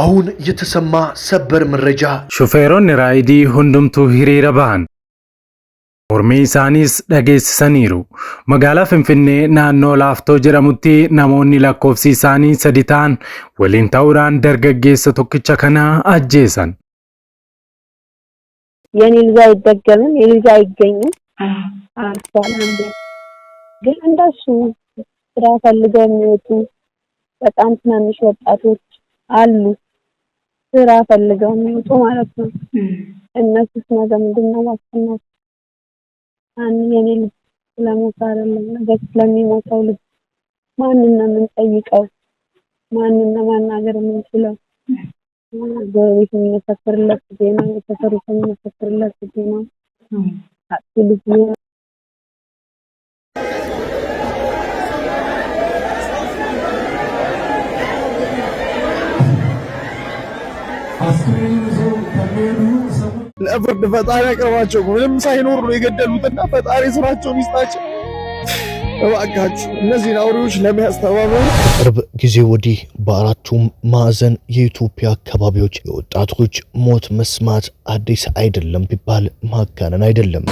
አሁን የተሰማ ሰበር መረጃ ሹፌሮonni raayidii hundumtuu hiriira bahan mormii isaanis dhageessisaniiru. Magaalaa Finfinnee naannoo Laaftoo jedhamutti namoonni lakkoofsi isaanii 3 ta'an waliin ta'uudhaan dargaggeessa tokkicha kana ajjeesan. የኔ ልጅ አይደገምም የልጅ አይገኝም አርሷል አንዴ ግን እንደሱ ስራ ፈልገው የሚወጡ በጣም ትናንሽ ወጣቶች አሉ ስራ ፈልገው የሚወጡ ማለት ነው እነሱስ ነገ ምንድነው ዋስትናው የኔ ልጅ ስለሞት አይደለም ነገ ስለሚሞተው ልጅ ማንንም የምንጠይቀው ማንንም ማናገር የምንችለው ጎረቤት የሚመሰክርለት ዜና የተሰሩ የሚመሰክርለት ዜና አጥልጅ ለፍርድ ፈጣሪ ያቀርባቸው ምንም ሳይኖር ነው የገደሉትና ፈጣሪ ስራቸውን ይስጣቸው። እባካችሁ እነዚህን አውሬዎች ለሚያስተባብሩ ቅርብ ጊዜ ወዲህ በአራቱም ማዕዘን የኢትዮጵያ አካባቢዎች የወጣቶች ሞት መስማት አዲስ አይደለም ቢባል ማጋነን አይደለም።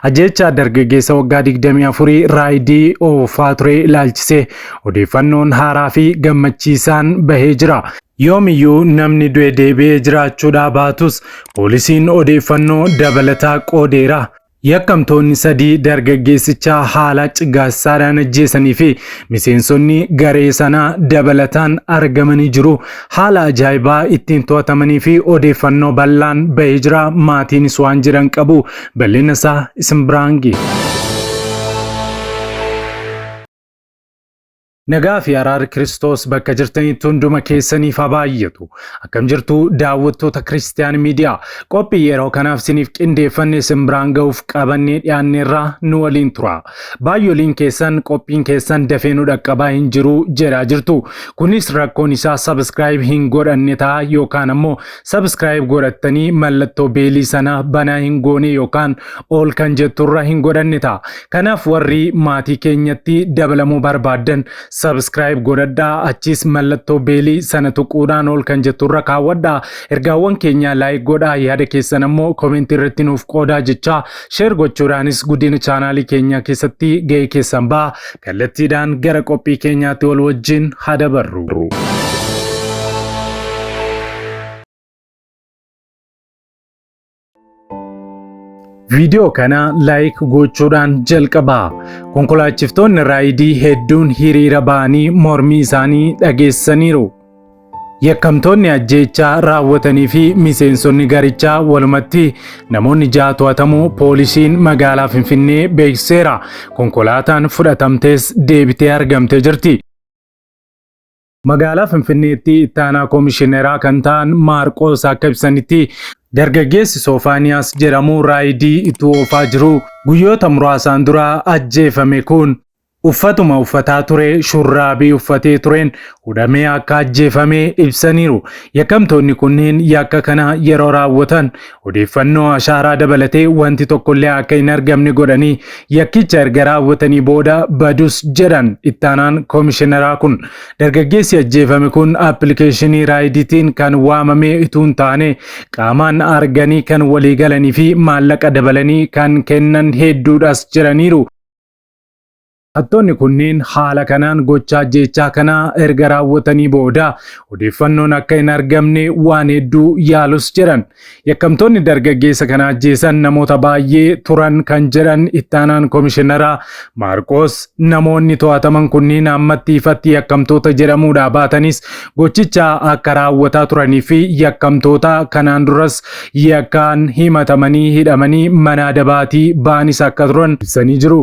Ajjecha dargaggeessa waggaa 24 raayidii oofaa ture ilaalchisee odeeffannoon haaraa fi gammachiisaan bahee jira. Yoomiyyuu namni du'e deebi'ee jiraachuudhaa baatus poolisiin odeeffannoo dabalataa qoodeera. Yakkamtoonni 3 dargaggeessicha haala cigaasaadhaan ajjeesanii fi miseensonni garee sanaa dabalataan argamanii jiru. Haala ajaa'ibaa ittiin to'atamanii fi odeeffannoo bal'aan bahee jira. Maatiinis waan jiran qabu. Bal'ina isaa isin biraan geenya. Nagaa fi araarri Kiristoos bakka jirtanitti hunduma keessaniif haa baay'atu. Akkam jirtu daawwattoota Kiristiyaan Miidiyaa. Qophii yeroo kanaaf isiniif qindeeffannee isin biraan ga'uuf qabannee dhiyaanneerraa nu waliin tura. Baay'ooliin keessan qophiin keessan dafee nu dhaqqabaa hin jiru jedhaa jirtu. Kunis rakkoon isaa subscribe hin godhanne ta'a yookaan ammoo subscribe godhattanii mallattoo beelii sana banaa hin goone yookaan ol kan jetturra hin godhanne ta'a. Kanaaf warri maatii keenyatti dabalamuu barbaadan subscribe godhadhaa achis mallattoo beelii sana tuquudhaan ol kan jetturra kaawwadhaa ergaawwan keenya like godhaa yaada keessan ammoo comment irratti nuuf qoodaa jechaa share gochuudhaanis guddina chaanaalii keenya keessatti ga'ee keessan baa kallattiidhaan gara qophii keenyaatti wal wajjin haa dabarru. Video kana like gochuudhaan jalqabaa. Konkolaachiftoonni raayidii hedduun hiriira ba'anii mormii isaanii dhageessaniiru. Yakkamtoonni ajjeechaa raawwatanii fi miseensonni garichaa walumatti namoonni 6 to'atamuu poolisiin magaalaa Finfinnee beeksiseera. Konkolaataan fudhatamtees deebitee argamtee jirti. Magaalaa Finfinneetti ittaanaa koomishineeraa kan ta'an Maarqoos akka ibsanitti dargaggeessi Soofaaniyaas jedhamu raayidii itti oofaa jiru guyyoota muraasaan dura ajjeefame kun uffatuma uffataa ture shurraabii uffatee tureen hudhamee akka ajjeefame ibsaniiru. Yakkamtoonni kunneen yakka kana yeroo raawwatan odeeffannoo ashaaraa dabalatee wanti tokkollee akka hin argamne godhanii yakkicha erga raawwatanii booda badus jedhan ittaanaan koomishineeraa kun. Dargaggeessi ajjeefame kun appilikeeshinii raayidiitiin kan waamame utuu hin taane qaamaan arganii kan walii galanii fi maallaqa dabalanii kan kennan hedduudhas jiraniiru. Hattoonni kunneen haala kanaan gochaa ajjeechaa kana erga raawwatanii booda odeeffannoon akka hin argamne waan hedduu yaalus jedhan. Yakkamtoonni dargaggeessa kana ajjeesan namoota baay'ee turan kan jedhan ittaanaan koomishineeraa Maarqoos namoonni to'ataman kunneen ammatti ifatti yakkamtoota jedhamuudhaa baatanis gochicha akka raawwataa turanii fi yakkamtoota kanaan duras yakkaan himatamanii hidhamanii mana adabaatii ba'anis akka turan ibsanii jiru.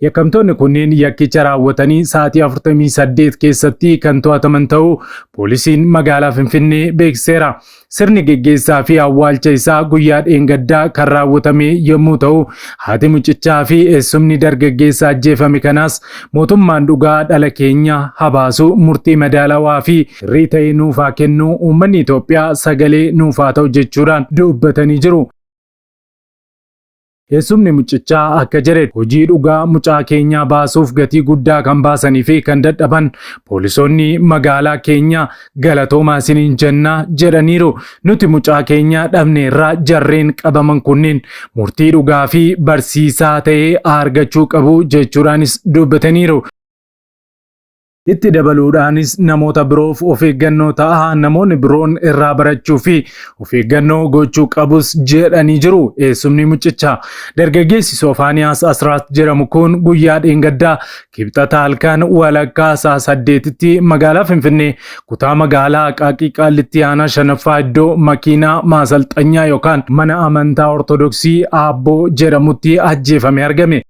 Yakkamtoonni kunneen yakkicha raawwatanii sa'aatii 48 keessatti kan to'ataman ta'uu poolisiin magaalaa Finfinnee beeksiseera. Sirni geggeessaa fi awwaalcha isaa guyyaa dheengaddaa kan raawwatame yommuu ta'u haati mucichaa fi eessumni dargaggeessa ajjeefame kanaas mootummaan dhugaa dhala keenya habaasu murtii madaalawaa fi sirrii ta'e nuuf haa kennu uummanni Itoophiyaa sagalee nuuf haa ta'u jechuudhaan dubbatanii jiru. Eessumni mucichaa akka jedhe hojii dhugaa mucaa keenyaa baasuuf gatii guddaa kan baasanii fi kan dadhaban poolisoonni magaalaa keenya galatoomaa isiniin jennaa jedhaniiru. Nuti mucaa keenyaa dhabneerraa jarreen qabaman kunniin murtii dhugaa fi barsiisaa ta'ee argachuu qabu jechuudhaanis dubbataniiru. Itti dabaluudhaanis namoota biroof of eeggannoo ta'a namoonni biroon irraa barachuu fi of eeggannoo gochuu qabus jedhanii jiru. Eessumni mucichaa dargaggeessi Soofaaniyaas Asraat jedhamu kun guyyaa dheengaddaa kibxata halkan walakkaa sa'a 8tti magaalaa Finfinnee kutaa magaalaa Aqaaqii Qaallitti aanaa shanaffaa iddoo makiinaa maasalxanyaa yookaan mana amantaa Ortodoksii Aabboo jedhamutti ajjeefamee argame.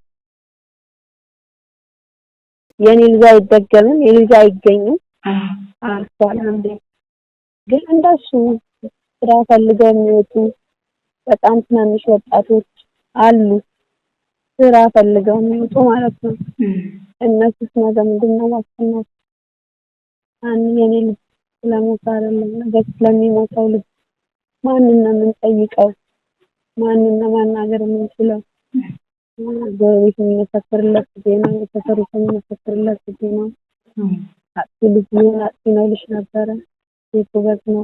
የኔ ልጅ አይደገምም የልጅ አይገኝም አልፏል አንዴ ግን እንደሱ ስራ ፈልገው የሚወጡ በጣም ትናንሽ ወጣቶች አሉ ስራ ፈልገው የሚወጡ ማለት ነው እነሱስ ነገ ምንድነው ዋስትና የኔ ልጅ ስለሞተ አይደለም ነገ ስለሚሞተው ልጅ ማንን ነው የምንጠይቀው ማንን ነው ማናገር የምንችለው ጎረቤት የሚመሰክርለት ዜና የተሰሩት የሚመሰክርለት ዜና አጥልጅ ነው ልጅ ነበረ የቶበት ነው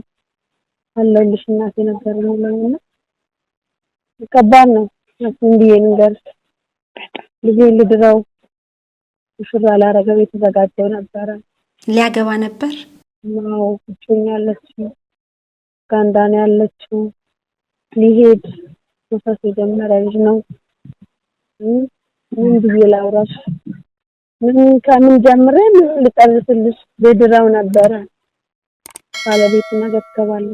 አለልሽ እናቴ ነበር ነው ከባድ ነው እንዲህ ነገር ልጅ ልድረው ሽራ ላረገው የተዘጋጀው ነበረ ሊያገባ ነበር ነው እጮኛለች ጋንዳን ያለችው ሊሄድ ፕሮሰስ የጀመረ ልጅ ነው ምን ቢላውራሽ ምን ከምን ጀምሬ ልጠርስልሽ በድራው ነበር ባለቤት ነገር ተባለ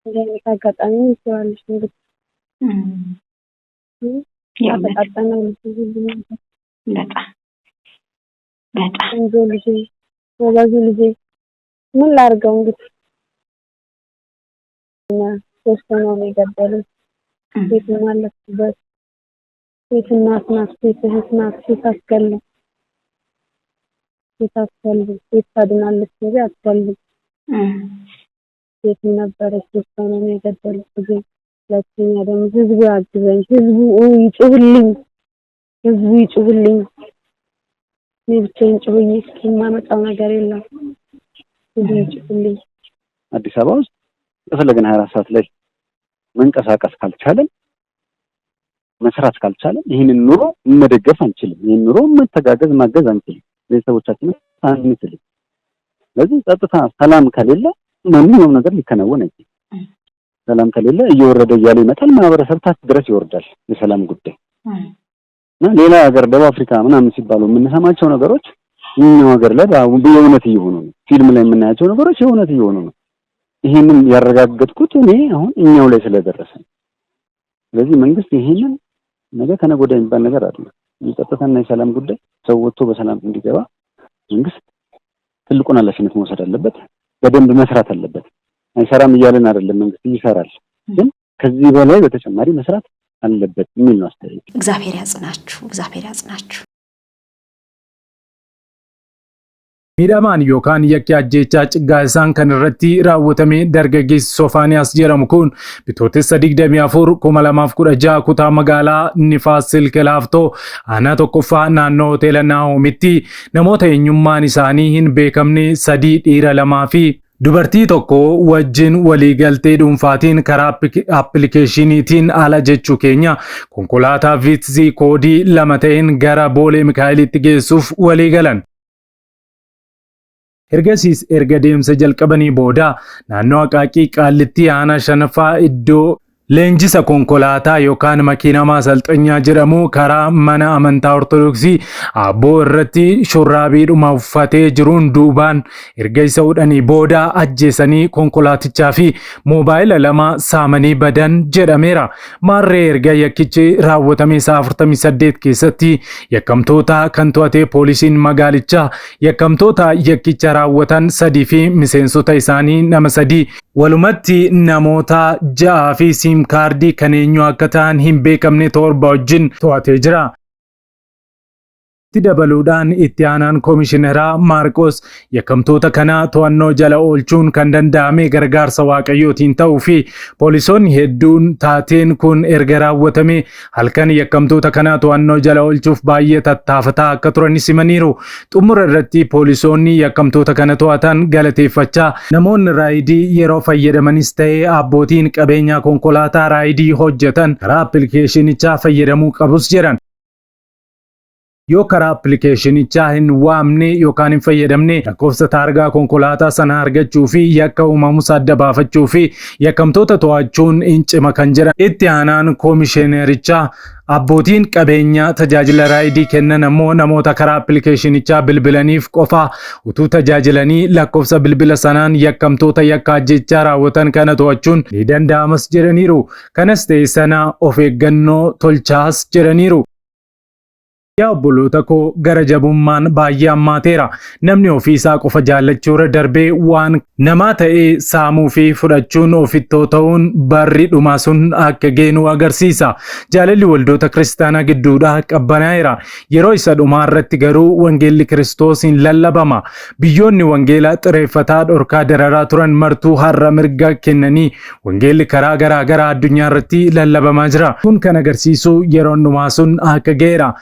እንደዚህ አጋጣሚ ይችላልሽ እንግዲህ ያበጣጣነው በጣም ልጅ ምን ላርገው እንግዲህ ሶስት ነው የገደሉት ቤት ማለበት ቤትና ናት ቤትና ሲታከለ ቤት ታድናለች እንጂ አትፈልግ ቤት ነበር እሱ ነው የገደሉት ጊዜ ለኛ ደግሞ ህዝቡ ያግዘኝ ህዝቡ ይጩህልኝ ብቻዬን ጩህኝ የማመጣው ነገር የለም ህዝቡ ይጩህልኝ አዲስ አበባ ውስጥ ተፈለገን 24 ሰዓት ላይ መንቀሳቀስ ካልቻለን መስራት ካልቻለን ይሄንን ኑሮ መደገፍ አንችልም ይሄን ኑሮ መተጋገዝ ማገዝ አንችልም ቤተሰቦቻችን አንችልም ለዚህ ጸጥታ ሰላም ከሌለ ምንም ነገር ሊከናወን አይችልም ሰላም ከሌለ እየወረደ ያለ ይመጣል ማህበረሰብ ታች ድረስ ይወርዳል የሰላም ጉዳይ እና ሌላ ሀገር ደቡብ አፍሪካ ምናምን ሲባሉ የምንሰማቸው ነገሮች እኛው ሀገር ላይ በእውነት እየሆኑ ነው ፊልም ላይ የምናያቸው ነገሮች የእውነት እየሆኑ ነው ይሄንን ያረጋግጥኩት እኔ አሁን እኛው ላይ ስለደረሰ ስለዚህ መንግስት ይሄንን ነገር ከነጎዳ የሚባል ነገር አይደለም የጸጥታና የሰላም ጉዳይ ሰው ወጥቶ በሰላም እንዲገባ መንግስት ትልቁን ኃላፊነት መውሰድ አለበት በደንብ መስራት አለበት አይሰራም እያለን አይደለም መንግስት ይሰራል ግን ከዚህ በላይ በተጨማሪ መስራት አለበት ምን ነው አስተያየት እግዚአብሔር ያጽናችሁ Miidhamaan yookaan yakki ajjeechaa Ciggaayisaa kan irratti raawwatame dargaggeessi Soofaaniyaas jedhamu kun bitootessa 24 2016 kutaa magaalaa Nifaas Silk Laaftoo aanaa tokkoffaa naannoo hoteela Naahoomitti namoota eenyummaan isaanii hin beekamne 3 dhiira 2 fi dubartii tokko wajjin waliigaltee dhuunfaatiin karaa appilikeeshiniitiin ala jechuu keenya konkolaataa Viitzii koodii 2 ta'een gara Boolee Mikaa'elitti geessuuf waliigalan. Ergasiis erga deemsa jalqabanii booda naannoo Aqaaqii Qaallitti aanaa shanaffaa iddoo leenjisa konkolaataa yookaan makiinaa maasalxanyaa jedhamu karaa mana amantaa Ortodoksii Aabboo irratti shurraabiidhuma uffatee jiruun duubaan erga isa hudhanii booda ajjeesanii konkolaatichaa fi moobaayila 2 saamanii badan jedhameera. Maarree erga yakkichi raawwatame 48 keessatti yakkamtoota kan to'ate poolisiin magaalichaa yakkamtoota yakkicha raawwatan 3 fi miseensota isaanii nama 3 walumatti namoota 6 fi siim kaardii kan eenyu akka ta'an hin beekamne 7 wajjin to'atee jira. itti dabaluudhaan itti aanaan koomishineraa Maarqos yakkamtoota kana to'annoo jala oolchuun kan danda'ame gargaarsa waaqayyootiin ta'uu fi poolisoonni hedduun taateen kun erga raawwatame halkan yakkamtoota kana to'annoo jala oolchuuf baay'ee tattaafataa akka turan himaniiru. Xumura irratti poolisoonni yakkamtoota kana to'atan galateeffachaa namoonni raayidii yeroo fayyadamanis ta'ee abbootiin qabeenyaa konkolaataa raayidii hojjetan karaa appilikeeshinichaa fayyadamuu qabus jedhan. Yoo karaa appilikeeshinichaa hin waamne yookaan hin fayyadamne lakkoofsa taargaa konkolaataa sana argachuu fi yakka uumamus adda baafachuu fi yakkamtoota to'achuun hin cima kan jedhan itti aanaan koomishineerichaa. Abbootiin qabeenyaa tajaajila raayidii kennan ammoo namoota karaa appilikeeshinichaa bilbilaniif qofa utuu tajaajilanii lakkoofsa bilbila sanaan yakkamtoota yakka ajjechaa raawwatan kana to'achuun ni danda'amas jedhaniiru. Kanas ta'e sana of eeggannoo tolchaas jedhaniiru. Yaa obboloota koo gara jabummaan baay'ee hammaateera. Namni ofiisaa qofa jaallachuurra darbee waan namaa ta'ee saamuu fi fudhachuun ofittoo ta'uun barri dhumaa sun akka geenu agarsiisa. Jaalalli waldoota kiristaanaa gidduudhaa qabbanaa'eera. Yeroo isa dhumaa irratti garuu wangeelli Kiristoos hin lallabama. Biyyoonni wangeela xireeffataa dhorkaa dararaa turan martuu har'a mirga kennanii wangeelli karaa garaa garaa addunyaa irratti lallabamaa jira. Kun kan agarsiisu yeroon dhumaa sun akka ga'eera.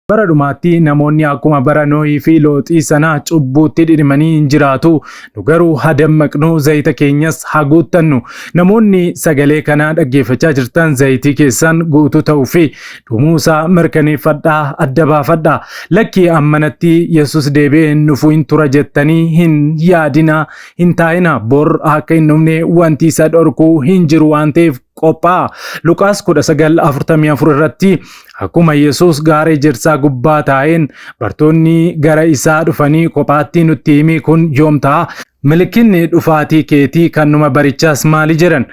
Bara dhumaatti namoonni akkuma bara Noohii fi Looxii sana cubbuutti dhidhimanii hin jiraatu. Nu garuu hadammaqnu zayita keenyas haguuttannu. Namoonni sagalee kanaa dhaggeeffachaa jirtan zayitii keessan guutuu ta'uu fi dhumuusaa mirkaneeffadhaa, adda baafadhaa. Lakkii ammanatti Yesus deebi'ee hin dhufu hin tura jettanii hin yaadina, hin taa'ina. Bor akka hin dhumne wanti isa dhorkuu hin jiru waan ta'eef qophaa. Luqaas 19:44 irratti akkuma Yesus gaara ejersaa gubbaa taa'een bartoonni gara isaa dhufanii kophaatti nutti himi kun yoom ta'a? Milikinni dhufaatii keetii kan numa barichaas maali jedhan?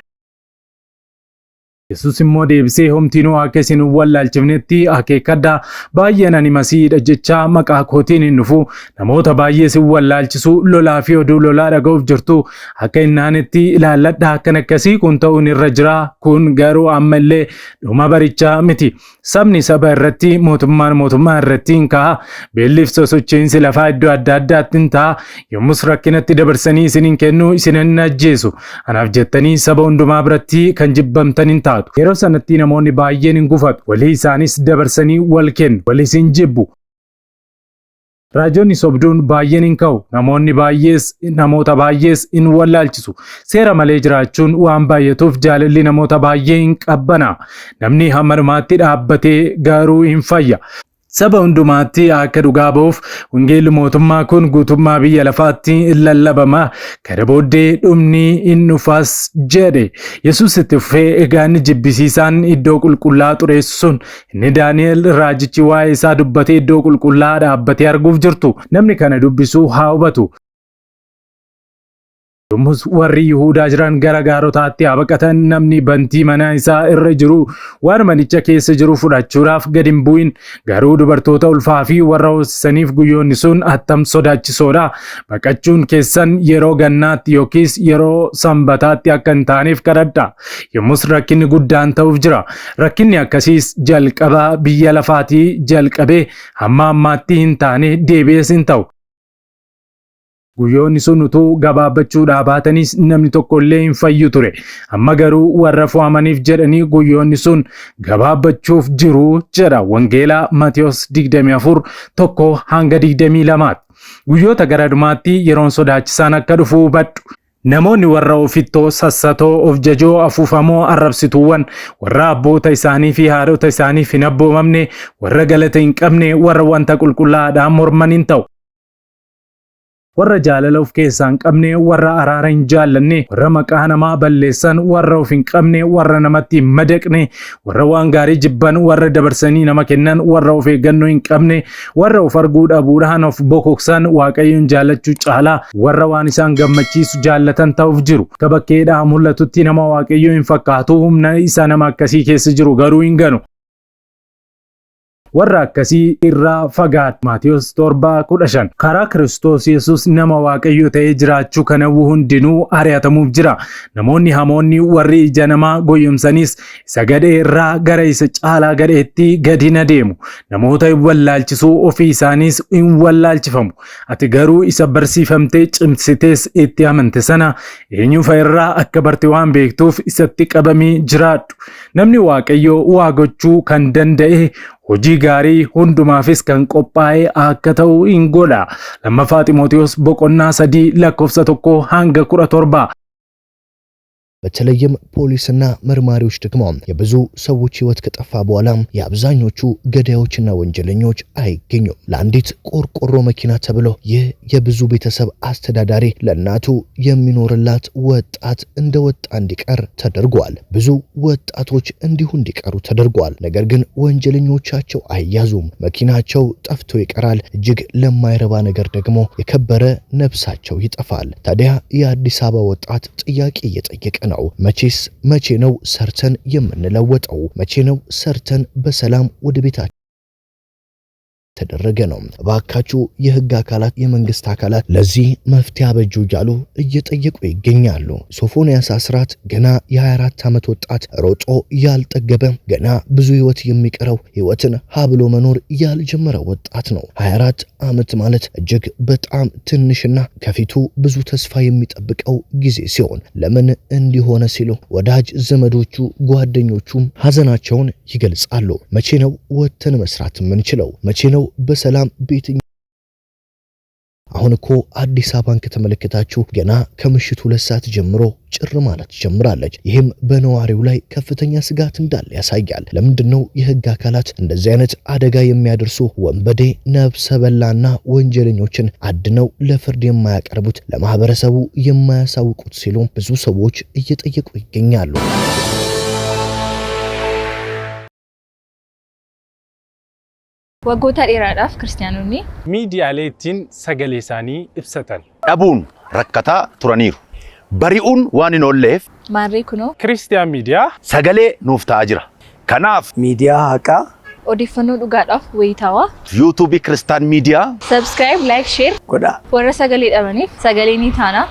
Yesus immoo deebisee homtinuu akka isin wallaalchifnetti akeekkadhaa. Baay'een ani masiihidha jechaa maqaa kootiin hin dhufu. Namoota baay'ee si wallaalchisu lolaa fi oduu lolaa dhaga'uuf jirtu. Akka innaanetti ilaalladhaa akkan akkasii kun ta'uun irra jira. Kun garuu ammallee dhuma barichaa miti. Sabni saba irratti mootummaan mootummaa irratti hin ka'a. Beelliif sosochiinsi lafaa iddoo adda addaatti hin ta'a. Yommus rakkinatti dabarsanii isin hin kennu isin hin ajjeesu. Anaaf jettanii saba hundumaa biratti kan jibbamtan hin ta'a. Yeroo sanatti namoonni baay'een hin gufatu. Walii isaanis dabarsanii wal kennu. Walis hin jibbu. Raajonni sobduun baay'een hin ka'u. Namoota baay'ees hin wallaalchisu. Seera malee jiraachuun waan baay'atuuf jaalalli namoota baay'ee hin qabbana. Namni hamma dhumaatti dhaabbatee garuu hin fayya. Saba hundumaatti akka dhugaa ba'uuf wangeelli mootummaa kun guutummaa biyya lafaatti lallabama. Kana booddee dhumni hin dhufas jedhe. Yesus itti fufee egaa inni jibbisiisaan iddoo qulqullaa'aa xureessu sun inni Daani'el raajichi waa'ee isaa dubbatee iddoo qulqullaa'aa dhaabbatee arguuf jirtu. Namni kana dubbisu haa hubatu. Yommus warri Yihuudaa jiran gara gaarotaatti haa baqatan. Namni bantii manaa isaa irra jiru waan manicha keessa jiru fudhachuudhaaf gad hin bu'in. Garuu dubartoota ulfaa fi warra hoosisaniif guyyoonni sun attam sodaachisoodha. Baqachuun keessan yeroo gannaatti yookiis yeroo sanbataatti akka hin taaneef kadhadhaa. Yommus rakkinni guddaan ta'uuf jira. Rakkinni akkasiis jalqabaa biyya lafaatii jalqabee hamma ammaatti hin taane deebi'ees hin ta'u. Guyyoonni sun utuu gabaabbachuudhaa baatanis namni tokko illee hin fayyu ture. Amma garuu warra fo'amaniif jedhanii guyyoonni sun gabaabbachuuf jiru jedha wangeelaa Maatiyos 24:1-22. Guyyoota gara dhumaatti yeroon sodaachisaan akka dhufu hubadhu. Namoonni warra ofittoo sassatoo of jajoo afuufamoo arrabsituuwwan warra abboota isaanii fi haadhota isaaniif hin abboomamne warra galata hin qabne warra wanta qulqullaa'aadhaan morman hin ta'u. Warra jaalala of keessaa hin qabne warra araara hin jaallanne warra maqaa namaa balleessan warra of hin qabne warra namatti hin madaqne warra waan gaarii jibban warra dabarsanii nama kennan warra of eeggannoo hin qabne warra of arguu dhabuudhaan of bokoksan waaqayyoon jaallachuu caalaa warra waan isaan gammachiisu jaallatan ta'uuf jiru. Akka bakkeedhaa mul'atutti nama waaqayyoo hin fakkaatu humna isa nama akkasii keessa jiru garuu hin ganu. warra akkasii irraa fagaadhu. Maatiyos 7:15. Karaa Kiristoos Yesuus nama Waaqayyo ta'ee jiraachuu kana hundinuu ari'atamuuf jira. Namoonni hamoonni warri ija namaa goyyomsanis isa gadhee irraa gara isa caalaa gadheetti gadi na deemu. Namoota wallaalchisuu ofii isaaniis hin wallaalchifamu. Ati garuu isa barsiifamtee cimsitees itti amante sana eenyufa irraa akka barte waan beektuuf isatti qabamii jiraadhu. Namni Waaqayyo waa gochuu kan danda'e hojii gaarii hundumaafis kan qophaa'e akka ta'u hin godha. Lammaffaa Xiimotewos 3:1-17 በተለይም ፖሊስና መርማሪዎች ደግሞ የብዙ ሰዎች ህይወት ከጠፋ በኋላ የአብዛኞቹ ገዳዮችና ወንጀለኞች አይገኙም። ለአንዲት ቆርቆሮ መኪና ተብሎ ይህ የብዙ ቤተሰብ አስተዳዳሪ ለእናቱ የሚኖርላት ወጣት እንደወጣ እንዲቀር ተደርጓል። ብዙ ወጣቶች እንዲሁ እንዲቀሩ ተደርጓል። ነገር ግን ወንጀለኞቻቸው አይያዙም። መኪናቸው ጠፍቶ ይቀራል። እጅግ ለማይረባ ነገር ደግሞ የከበረ ነፍሳቸው ይጠፋል። ታዲያ የአዲስ አበባ ወጣት ጥያቄ እየጠየቀ ነው። መቼ ነው ሰርተን የምንለወጠው? መቼ ነው ሰርተን በሰላም ወደ ቤታችን ተደረገ ነው? ባካችሁ የህግ አካላት የመንግስት አካላት ለዚህ መፍትሄ አበጁ እያሉ እየጠየቁ ይገኛሉ። ሶፎንያስ አስራት ገና የ24 ዓመት ወጣት ሮጦ ያልጠገበ ገና ብዙ ህይወት የሚቀረው ህይወትን ሀብሎ መኖር ያልጀመረ ወጣት ነው። 24 ዓመት ማለት እጅግ በጣም ትንሽና ከፊቱ ብዙ ተስፋ የሚጠብቀው ጊዜ ሲሆን ለምን እንዲሆነ ሲሉ ወዳጅ ዘመዶቹ ጓደኞቹም ሀዘናቸውን ይገልጻሉ። መቼ ነው ወተን መስራት የምንችለው? መቼ ነው በሰላም ቤት? አሁን እኮ አዲስ አበባን ከተመለከታችሁ ገና ከምሽቱ 2 ሰዓት ጀምሮ ጭር ማለት ጀምራለች። ይህም በነዋሪው ላይ ከፍተኛ ስጋት እንዳለ ያሳያል። ለምንድነው የህግ አካላት እንደዚህ አይነት አደጋ የሚያደርሱ ወንበዴ ነፍሰ በላና ወንጀለኞችን አድነው ለፍርድ የማያቀርቡት፣ ለማህበረሰቡ የማያሳውቁት ሲሉ ብዙ ሰዎች እየጠየቁ ይገኛሉ። Waggoota dheeraadhaaf kiristaanonni miidiyaaleetiin sagalee isaanii ibsatan dhabuun rakkataa turaniiru. Bari'uun waan hin oolleef maarree kunoo Kiristiyaan miidiyaa sagalee nuuf ta'aa jira. Kanaaf miidiyaa haqaa odeeffannoo dhugaadhaaf wayitaawaa yuutuubii Kiristaan miidiyaa subscribe, like, share godhaa. warra sagalee dhabaniif sagalee ni taana.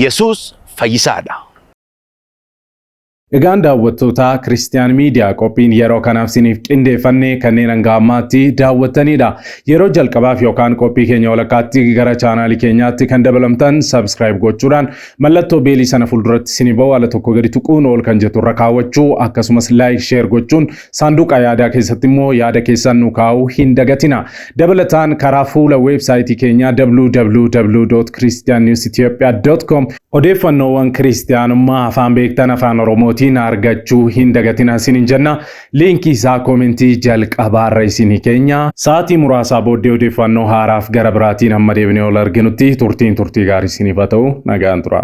Yesuus fayyisaadha. Egaan daawwattoota Kiristiyaan miidiyaa qophiin yeroo kanaaf siniif qindeeffannee kanneen hanga ammaatti daawwattanidha. Yeroo jalqabaaf yookaan qophii keenya walakkaatti gara chaanaalii keenyaatti kan dabalamtan subscribe gochuudhaan mallattoo beelii sana fuulduratti sinii ba'u ala tokko gadi tuquun ol kan jettu irra kaawwachuu akkasumas like share gochuun saanduqa yaadaa keessatti immoo yaada keessan nu kaa'uu hin dagatina. Dabalataan karaa fuula weebsaayitii keenyaa www.christiannewsethiopia.com odeeffannoowwan kiristiyaanummaa afaan beektan afaan oromootiin argachuu hin dagatina isiniin jenna. Liinkii isaa koomentii jalqabaarra isinii keenya. Sa'aatii muraasaa booddee odeeffannoo haaraaf gara biraatiin hamma deebinee ol arginutti turtii gaarii isiniif haa ta'u. Nagaan tura.